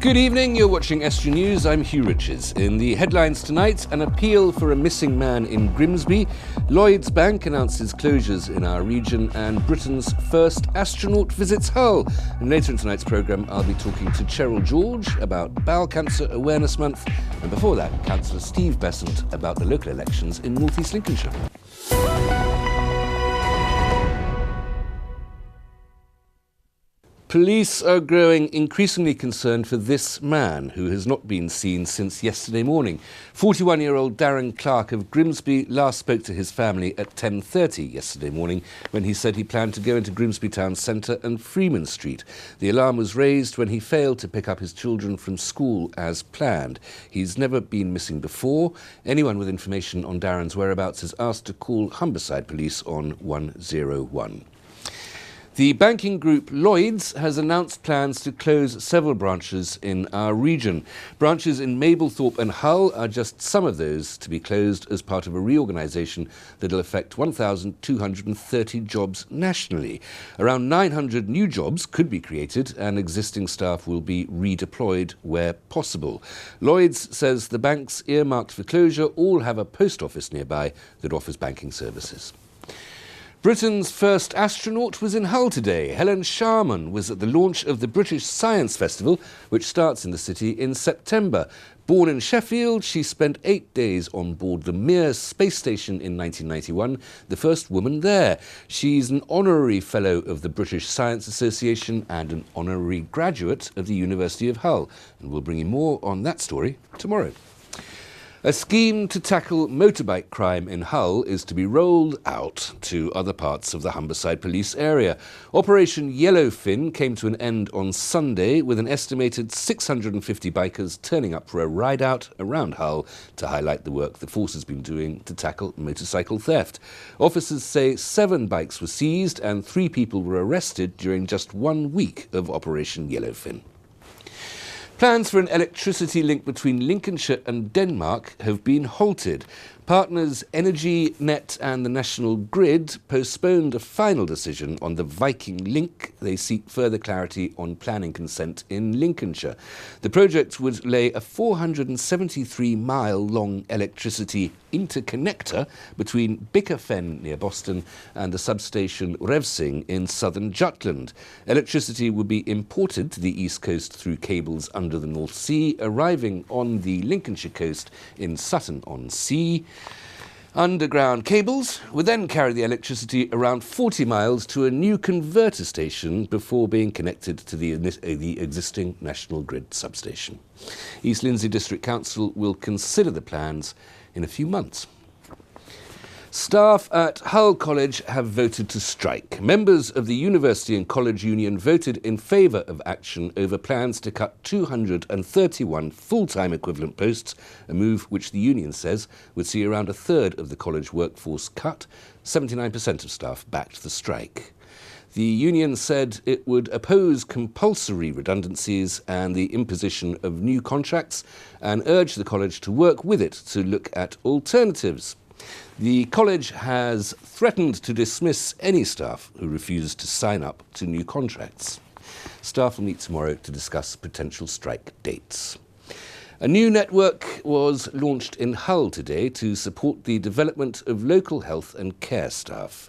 Good evening, you're watching Estuary News, I'm Hugh Riches. In the headlines tonight, an appeal for a missing man in Grimsby, Lloyds Bank announces closures in our region, and Britain's first astronaut visits Hull. And later in tonight's programme, I'll be talking to Cheryl George about Bowel Cancer Awareness Month, and before that, Councillor Steve Beasant about the local elections in North East Lincolnshire. Police are growing increasingly concerned for this man who has not been seen since yesterday morning. 41-year-old Darren Clarke of Grimsby last spoke to his family at 10:30 yesterday morning when he said he planned to go into Grimsby town centre and Freeman Street. The alarm was raised when he failed to pick up his children from school as planned. He's never been missing before. Anyone with information on Darren's whereabouts is asked to call Humberside Police on 101. The banking group Lloyds has announced plans to close several branches in our region. Branches in Mablethorpe and Hull are just some of those to be closed as part of a reorganisation that will affect 1,230 jobs nationally. Around 900 new jobs could be created and existing staff will be redeployed where possible. Lloyds says the banks earmarked for closure all have a post office nearby that offers banking services. Britain's first astronaut was in Hull today. Helen Sharman was at the launch of the British Science Festival, which starts in the city in September. Born in Sheffield, she spent 8 days on board the Mir space station in 1991, the first woman there. She's an honorary fellow of the British Science Association and an honorary graduate of the University of Hull. And we'll bring you more on that story tomorrow. A scheme to tackle motorbike crime in Hull is to be rolled out to other parts of the Humberside police area. Operation Yellowfin came to an end on Sunday with an estimated 650 bikers turning up for a ride-out around Hull to highlight the work the force has been doing to tackle motorcycle theft. Officers say 7 bikes were seized and 3 people were arrested during just 1 week of Operation Yellowfin. Plans for an electricity link between Lincolnshire and Denmark have been halted. Partners Energy, Net and the National Grid postponed a final decision on the Viking link. They seek further clarity on planning consent in Lincolnshire. The project would lay a 473-mile-long electricity interconnector between Bickerfen near Boston and the substation Revsing in southern Jutland. Electricity would be imported to the east coast through cables under the North Sea, arriving on the Lincolnshire coast in Sutton-on-Sea. Underground cables would then carry the electricity around 40 miles to a new converter station before being connected to the existing National Grid substation. East Lindsey District Council will consider the plans in a few months. Staff at Hull College have voted to strike. Members of the University and College Union voted in favour of action over plans to cut 231 full-time equivalent posts, a move which the union says would see around a third of the college workforce cut. 79% of staff backed the strike. The union said it would oppose compulsory redundancies and the imposition of new contracts and urged the college to work with it to look at alternatives. The college has threatened to dismiss any staff who refuse to sign up to new contracts. Staff will meet tomorrow to discuss potential strike dates. A new network was launched in Hull today to support the development of local health and care staff.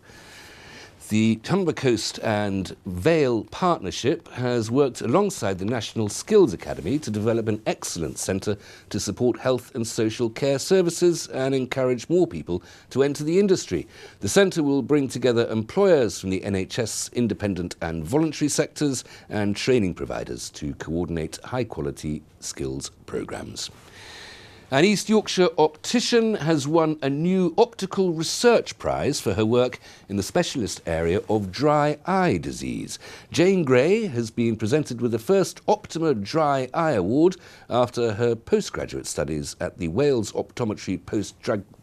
The Humber Coast and Vale Partnership has worked alongside the National Skills Academy to develop an excellent centre to support health and social care services and encourage more people to enter the industry. The centre will bring together employers from the NHS, independent and voluntary sectors and training providers to coordinate high-quality skills programmes. An East Yorkshire optician has won a new optical research prize for her work in the specialist area of dry eye disease. Jane Gray has been presented with the first Optima Dry Eye Award after her postgraduate studies at the Wales Optometry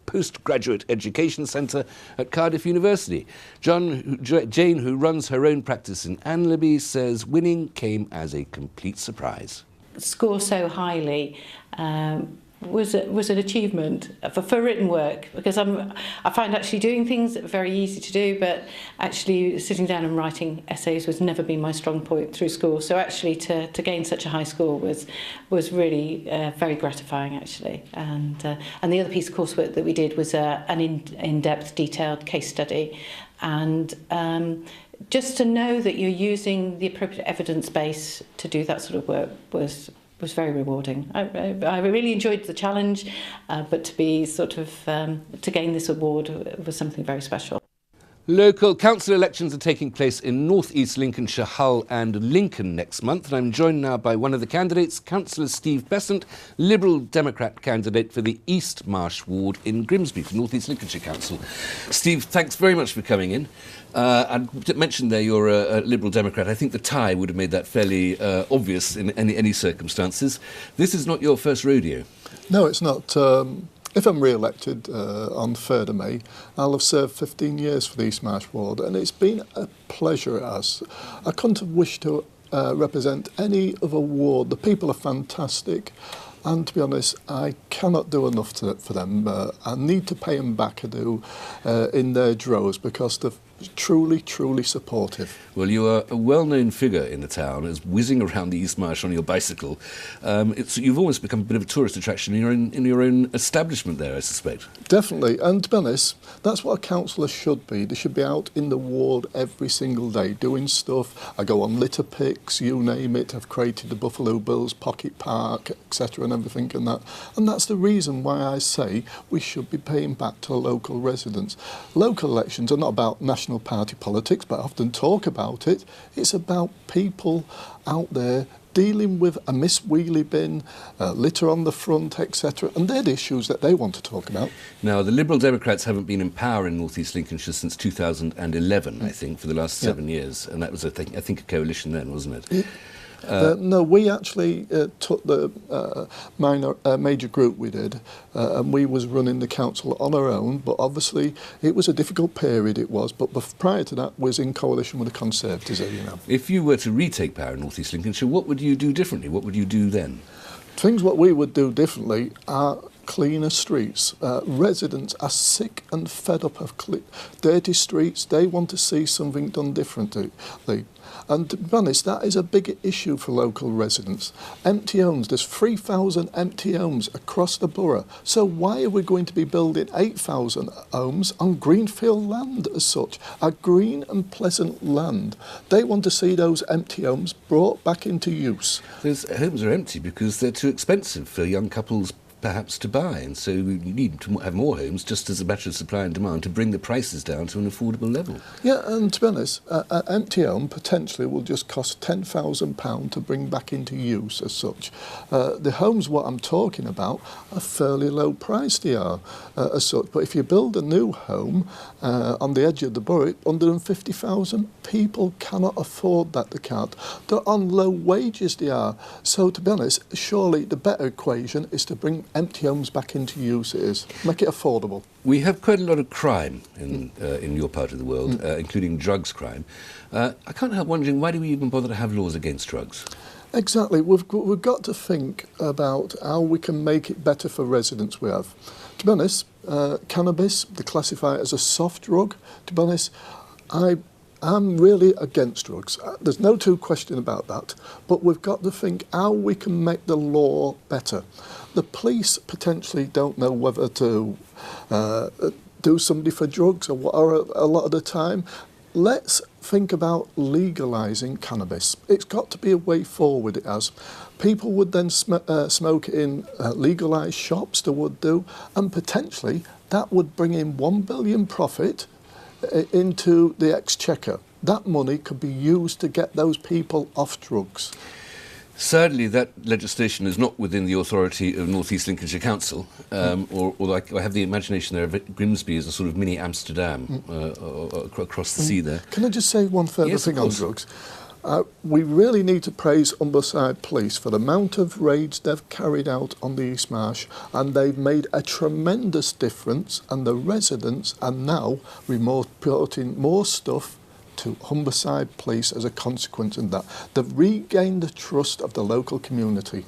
Postgraduate Education Centre at Cardiff University. Jane, who runs her own practice in Anlaby, says winning came as a complete surprise. Score so highly was an achievement for written work, because I find actually doing things very easy to do, but actually sitting down and writing essays was never been my strong point through school. So actually to gain such a high score was really very gratifying, actually. And the other piece of coursework that we did was an in-depth, detailed case study, and just to know that you're using the appropriate evidence base to do that sort of work was very rewarding. I really enjoyed the challenge, but to be to gain this award was something very special. Local council elections are taking place in North East Lincolnshire, Hull and Lincoln next month, and I'm joined now by one of the candidates, Councillor Steve Beasant, Liberal Democrat candidate for the East Marsh ward in Grimsby for North East Lincolnshire Council. Steve, thanks very much for coming in. I mentioned there you're a Liberal Democrat. I think the tie would have made that fairly obvious in any circumstances. This is not your first rodeo. No, it's not. If I'm re-elected on 3rd of May, I'll have served 15 years for the East Marsh ward, and it's been a pleasure. I couldn't have wished to represent any other ward. The people are fantastic, and to be honest, I cannot do enough for them. I need to pay them back, I do, in their droves, because they're truly supportive. Well, you are a well-known figure in the town as whizzing around the East Marsh on your bicycle. You've almost become a bit of a tourist attraction in your own establishment there, I suspect. Definitely, and to be honest, that's what a councillor should be. They should be out in the ward every single day doing stuff. I go on litter picks, you name it. I've created the Buffalo Bills Pocket Park, etc. and everything and that. And that's the reason why I say we should be paying back to local residents. Local elections are not about national party politics, but I often talk about it. It's about people out there dealing with a missed wheelie bin, litter on the front, etc. And they're the issues that they want to talk about. Now, the Liberal Democrats haven't been in power in North East Lincolnshire since 2011, I think, for the last 7 years. And that was, I think, a coalition then, wasn't it? No, we actually took the major group we did, and we was running the council on our own, but obviously it was a difficult period, it was, but prior to that was in coalition with the Conservatives, as you know. If you were to retake power in North East Lincolnshire, what would you do differently? What would you do then? Things what we would do differently are cleaner streets. Residents are sick and fed up of dirty streets. They want to see something done differently. And to be honest, that is a big issue for local residents. Empty homes, there's 3,000 empty homes across the borough. So why are we going to be building 8,000 homes on greenfield land as such? A green and pleasant land. They want to see those empty homes brought back into use. Those homes are empty because they're too expensive for young couples perhaps to buy, and so you need to have more homes just as a matter of supply and demand to bring the prices down to an affordable level. Yeah, and to be honest, an empty home potentially will just cost £10,000 to bring back into use as such. The homes what I'm talking about are fairly low priced, they are as such, but if you build a new home on the edge of the borough, £150,000, people cannot afford that, they can't. They're on low wages, they are. So to be honest, surely the better equation is to bring empty homes back into use, make it affordable. We have quite a lot of crime in your part of the world, including drugs crime. I can't help wondering, why do we even bother to have laws against drugs? Exactly. We've got to think about how we can make it better for residents we have. To be honest, cannabis, they classify it as a soft drug. To be honest, I'm really against drugs. There's no two question about that. But we've got to think how we can make the law better. The police potentially don't know whether to do somebody for drugs or what, or a lot of the time. Let's think about legalising cannabis. It's got to be a way forward, it has. People would then smoke it in legalised shops, they would do, and potentially that would bring in £1 billion profit into the exchequer. That money could be used to get those people off drugs. Sadly, that legislation is not within the authority of North East Lincolnshire Council, or I have the imagination there of it, Grimsby as a sort of mini Amsterdam across the sea there. Can I just say one further thing on drugs? We really need to praise Humberside Police for the amount of raids they've carried out on the East Marsh, and they've made a tremendous difference, and the residents are now reporting more stuff to Humberside Police as a consequence of that. They've regained the trust of the local community.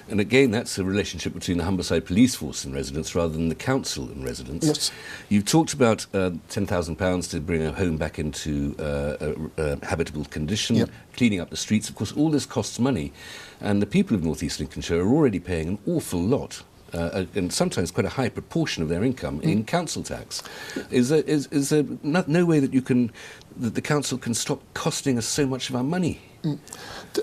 And again, that's a relationship between the Humberside Police Force and residents rather than the council and residents. Yes. You've talked about £10,000 to bring a home back into a habitable condition, Yep. cleaning up the streets. Of course, all this costs money, and the people of North East Lincolnshire are already paying an awful lot. And sometimes quite a high proportion of their income in council tax. Is there no way that that the council can stop costing us so much of our money?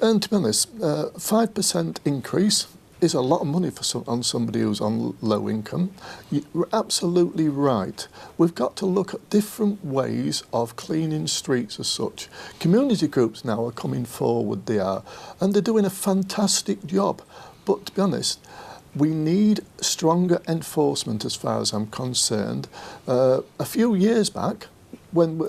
And to be honest, 5% increase is a lot of money on somebody who's on low income. You're absolutely right. We've got to look at different ways of cleaning streets as such. Community groups now are coming forward, they are, and they're doing a fantastic job. But to be honest, we need stronger enforcement as far as I'm concerned. A few years back, when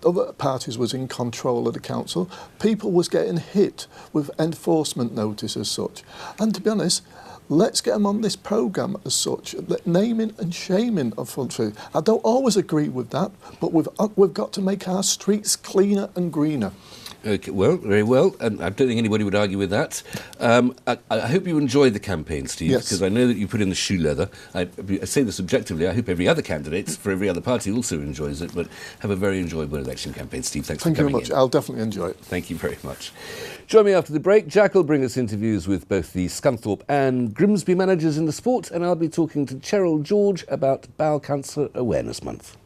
other parties was in control of the council, people was getting hit with enforcement notice as such. And to be honest, let's get them on this programme as such, naming and shaming of food. I don't always agree with that, but we've got to make our streets cleaner and greener. Okay, well, very well, and I don't think anybody would argue with that. I hope you enjoyed the campaign, Steve, Yes. because I know that you put in the shoe leather. I say this objectively. I hope every other candidate for every other party also enjoys it, but have a very enjoyable election campaign, Steve. Thanks for coming in. Thank you very much. I'll definitely enjoy it. Thank you very much. Join me after the break. Jack will bring us interviews with both the Scunthorpe and Grimsby managers in the sport, and I'll be talking to Cheryl George about Bowel Cancer Awareness Month.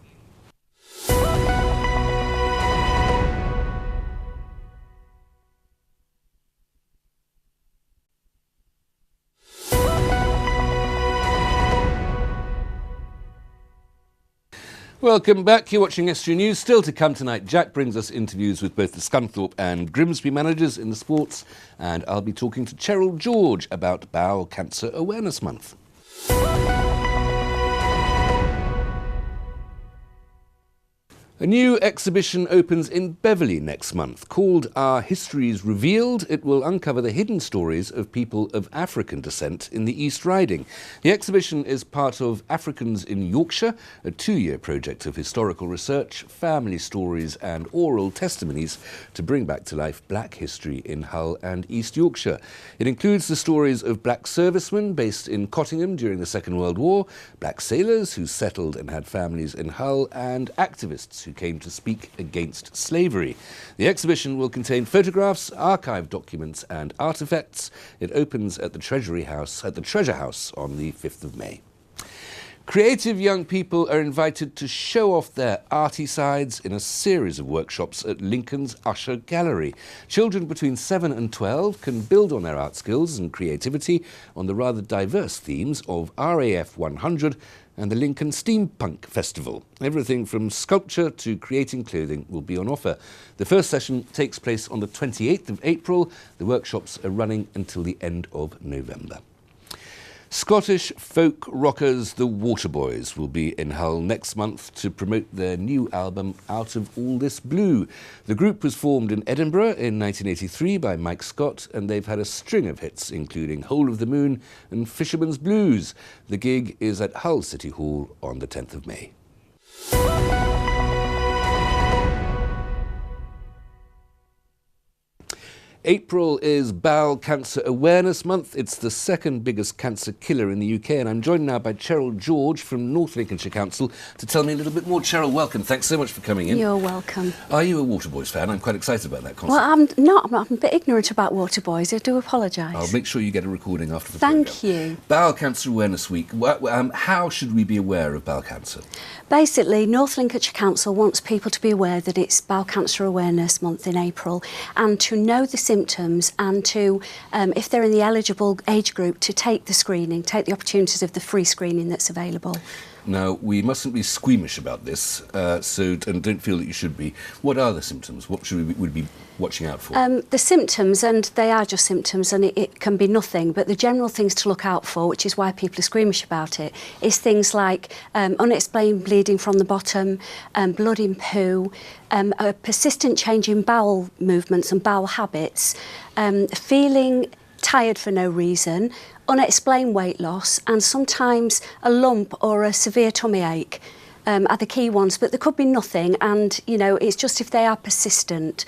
Welcome back. You're watching Estuary News. Still to come tonight, Jack brings us interviews with both the Scunthorpe and Grimsby managers in the sports, and I'll be talking to Cheryl George about Bowel Cancer Awareness Month. A new exhibition opens in Beverley next month. Called Our Histories Revealed, it will uncover the hidden stories of people of African descent in the East Riding. The exhibition is part of Africans in Yorkshire, a 2-year project of historical research, family stories and oral testimonies to bring back to life black history in Hull and East Yorkshire. It includes the stories of black servicemen based in Cottingham during the Second World War, black sailors who settled and had families in Hull, and activists who came to speak against slavery. The exhibition will contain photographs, archived documents and artefacts. It opens at the Treasury House, at the Treasure House on the 5th of May. Creative young people are invited to show off their arty sides in a series of workshops at Lincoln's Usher Gallery. Children between 7 and 12 can build on their art skills and creativity on the rather diverse themes of RAF 100 and the Lincoln Steampunk Festival. Everything from sculpture to creating clothing will be on offer. The first session takes place on the 28th of April. The workshops are running until the end of November. Scottish folk rockers The Waterboys will be in Hull next month to promote their new album Out of All This Blue. The group was formed in Edinburgh in 1983 by Mike Scott, and they've had a string of hits including Hole of the Moon and Fisherman's Blues. The gig is at Hull City Hall on the 10th of May. April is Bowel Cancer Awareness Month. It's the second biggest cancer killer in the UK, and I'm joined now by Cheryl George from North Lincolnshire Council to tell me a little bit more. Cheryl, welcome. Thanks so much for coming in. You're welcome. Are you a Waterboys fan? I'm quite excited about that concert. Well, I'm not. I'm a bit ignorant about Waterboys. I do apologise. I'll make sure you get a recording after the Thank programme. you. Bowel Cancer Awareness Week. How should we be aware of bowel cancer? Basically, North Lincolnshire Council wants people to be aware that it's Bowel Cancer Awareness Month in April, and to know the symptoms, and to, if they're in the eligible age group, to take the screening, take the opportunities of the free screening that's available. Now, we mustn't be squeamish about this, and don't feel that you should be. What are the symptoms? What should we be watching out for? The symptoms, and they are just symptoms, and it can be nothing, but the general things to look out for, which is why people are squeamish about it, is things like unexplained bleeding from the bottom, blood in poo, a persistent change in bowel movements and bowel habits, feeling tired for no reason, unexplained weight loss, and sometimes a lump or a severe tummy ache. are the key ones, but there could be nothing, and you know, it's just if they are persistent.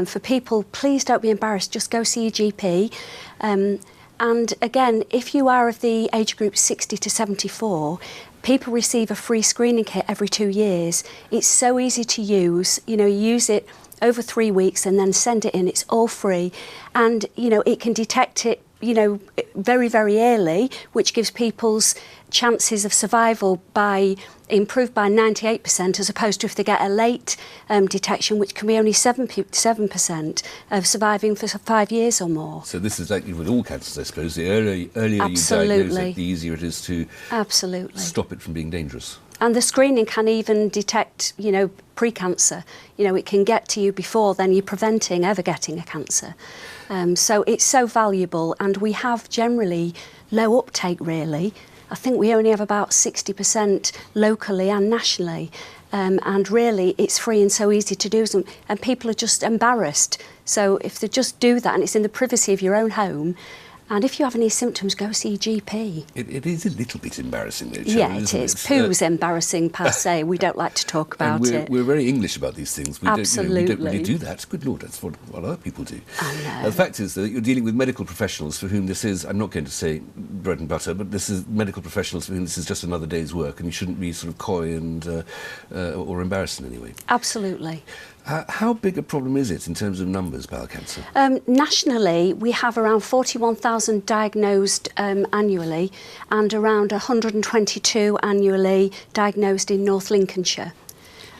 For people, please don't be embarrassed, just go see your GP. And again, if you are of the age group 60 to 74, people receive a free screening kit every 2 years. It's so easy to use. You know, you use it over 3 weeks and then send it in. It's all free. And, you know, it can detect it, you know, very, very early, which gives people's chances of survival improved by 98%, as opposed to if they get a late detection, which can be only 7% of surviving for 5 years or more. So this is like with all cancers, I suppose. The earlier you diagnose it, the easier it is to stop it from being dangerous. And the screening can even detect, you know, pre-cancer. You know, it can get to you before then you're preventing ever getting a cancer. So it's so valuable, and we have generally low uptake, really. I think we only have about 60% locally and nationally. And really, it's free and so easy to do, and people are just embarrassed. So if they just do that, and it's in the privacy of your own home, and if you have any symptoms, go see your GP. It is a little bit embarrassing, though, Cheryl, yeah, it is. Poo's embarrassing per se. We don't like to talk about it. We're very English about these things. Absolutely. We don't really do that. Good Lord, that's what other people do. I know. The fact is that you're dealing with medical professionals for whom this is, I'm not going to say bread and butter, but this is medical professionals for whom this is just another day's work, and you shouldn't be sort of coy and or embarrassed in any way. Absolutely. How big a problem is it in terms of numbers, bowel cancer? Nationally, we have around 41,000 diagnosed annually, and around 122 annually diagnosed in North Lincolnshire.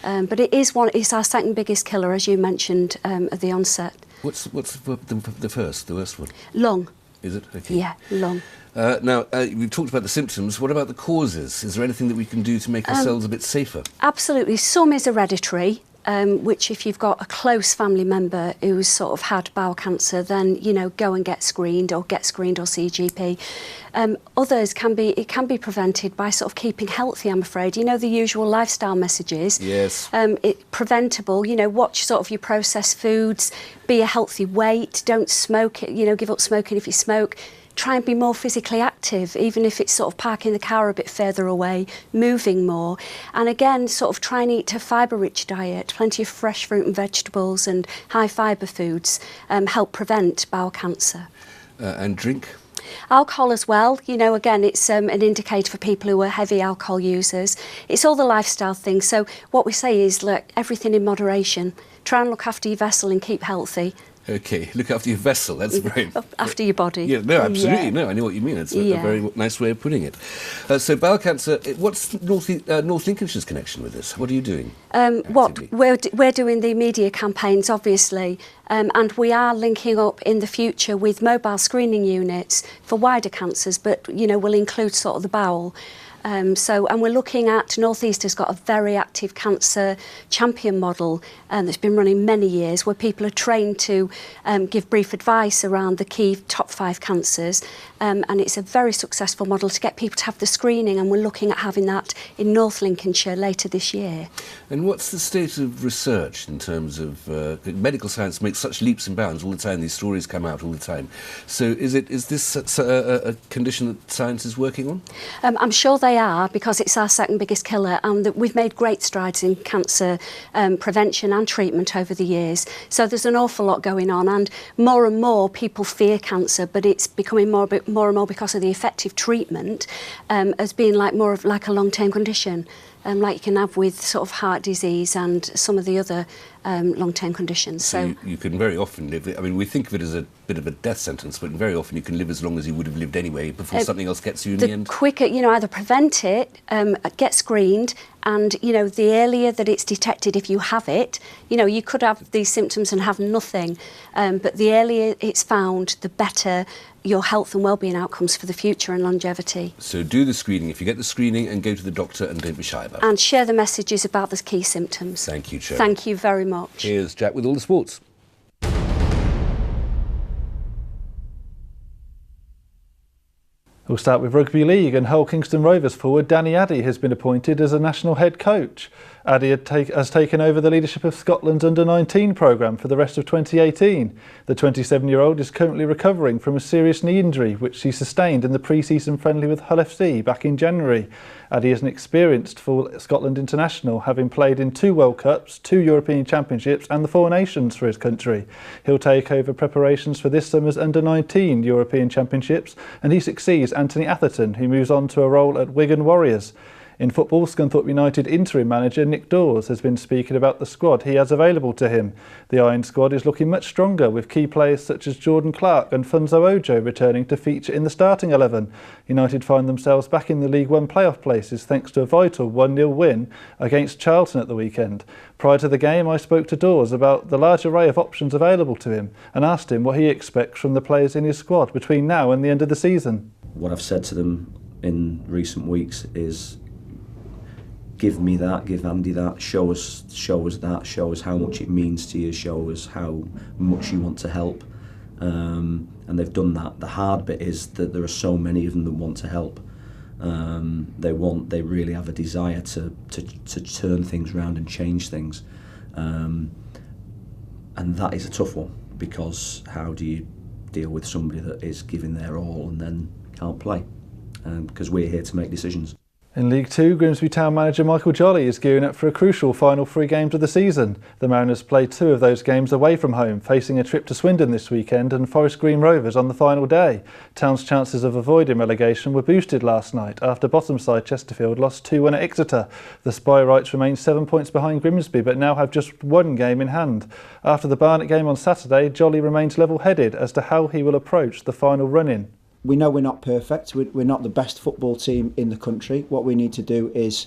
But it's our second biggest killer, as you mentioned at the onset. What's the worst one? Lung. Is it? Okay. Yeah, lung. Now, we've talked about the symptoms. What about the causes? Is there anything that we can do to make ourselves a bit safer? Absolutely. Some is hereditary. Which if you've got a close family member who's sort of had bowel cancer, then, you know, go and get screened or see a GP. Others can be prevented by sort of keeping healthy, I'm afraid. You know, the usual lifestyle messages. Yes. Preventable, you know, watch sort of your processed foods, be a healthy weight, don't smoke, you know, give up smoking if you smoke. Try and be more physically active, even if it's sort of parking the car a bit further away, moving more. And again, sort of try and eat a fibre-rich diet, plenty of fresh fruit and vegetables and high fibre foods help prevent bowel cancer. And drink? Alcohol as well, you know, again, it's an indicator for people who are heavy alcohol users. It's all the lifestyle things. So what we say is, look, everything in moderation. Try and look after your vessel and keep healthy. Okay, look after your vessel, that's very... After your body. Yeah, no, absolutely, yeah. No, I know what you mean. It's a very nice way of putting it. So bowel cancer, what's North Lincolnshire's connection with this? What are you doing? We're doing the media campaigns, obviously, and we are linking up in the future with mobile screening units for wider cancers, but, you know, we'll include sort of the bowel. And we're looking at, North East has got a very active cancer champion model that's been running many years, where people are trained to give brief advice around the key top 5 cancers, and it's a very successful model to get people to have the screening, and we're looking at having that in North Lincolnshire later this year. And what's the state of research in terms of medical science makes such leaps and bounds all the time, these stories come out all the time. So is this a condition that science is working on? I'm sure they are, because it's our second biggest killer, and we've made great strides in cancer prevention and treatment over the years. So there's an awful lot going on, and more people fear cancer, but it's becoming more and more because of the effective treatment as being more of a long-term condition. Like you can have with sort of heart disease and some of the other long-term conditions. So you can very often live, I mean, we think of it as a bit of a death sentence, but very often you can live as long as you would have lived anyway before something else gets you in the end. The quicker, you know, either prevent it, get screened, and, you know, the earlier that it's detected if you have it, you know, you could have these symptoms and have nothing, but the earlier it's found, the better your health and well-being outcomes for the future and longevity. So do the screening if you get the screening, and go to the doctor, and don't be shy about it. And share the messages about the key symptoms. Thank you, Cheryl. Thank you very much. Here's Jack with all the sports. We'll start with Rugby League, and Hull Kingston Rovers forward Danny Addy has been appointed as a national head coach. Addy has taken over the leadership of Scotland's under-19 programme for the rest of 2018. The 27-year-old is currently recovering from a serious knee injury which he sustained in the pre-season friendly with Hull FC back in January. Addy is an experienced full Scotland international, having played in 2 World Cups, 2 European Championships and the 4 Nations for his country. He'll take over preparations for this summer's under-19 European Championships, and he succeeds Anthony Atherton, who moves on to a role at Wigan Warriors. In football, Scunthorpe United interim manager Nick Dawes has been speaking about the squad he has available to him. The Iron squad is looking much stronger, with key players such as Jordan Clarke and Funzo Ojo returning to feature in the starting 11. United find themselves back in the League One playoff places thanks to a vital 1-0 win against Charlton at the weekend. Prior to the game, I spoke to Dawes about the large array of options available to him and asked him what he expects from the players in his squad between now and the end of the season. What I've said to them in recent weeks is, give me that, give Andy that, show us that, show us how much it means to you, show us how much you want to help. And they've done that. The hard bit is that there are so many of them that want to help. They really have a desire to turn things around and change things. And that is a tough one, because how do you deal with somebody that is giving their all and then can't play? Because we're here to make decisions. In League Two, Grimsby Town manager Michael Jolly is gearing up for a crucial final 3 games of the season. The Mariners play 2 of those games away from home, facing a trip to Swindon this weekend and Forest Green Rovers on the final day. Town's chances of avoiding relegation were boosted last night after bottom side Chesterfield lost 2-1 at Exeter. The Spy-Rights remain 7 points behind Grimsby, but now have just 1 game in hand. After the Barnet game on Saturday, Jolly remains level-headed as to how he will approach the final run-in. We know we're not perfect, we're not the best football team in the country. What we need to do is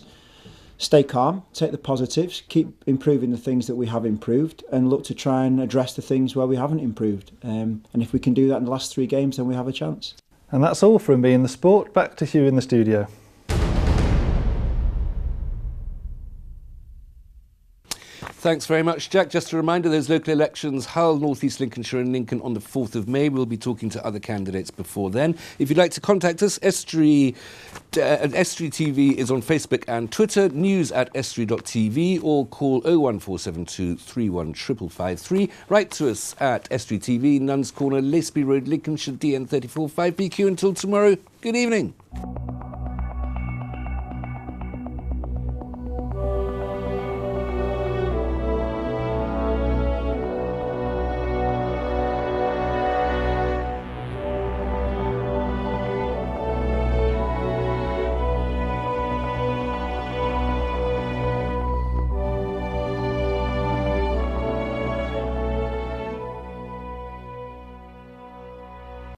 stay calm, take the positives, keep improving the things that we have improved, and look to try and address the things where we haven't improved. And if we can do that in the last 3 games, then we have a chance. And that's all from me in the sport. Back to Hugh in the studio. Thanks very much, Jack. Just a reminder, those local elections, Hull, North East Lincolnshire and Lincoln on the 4th of May. We'll be talking to other candidates before then. If you'd like to contact us, Estuary TV is on Facebook and Twitter, news@estuary.tv, or call 01472 3155553. Write to us at Estuary TV, Nuns Corner, Laceby Road, Lincolnshire, DN34 5PQ. Until tomorrow, good evening.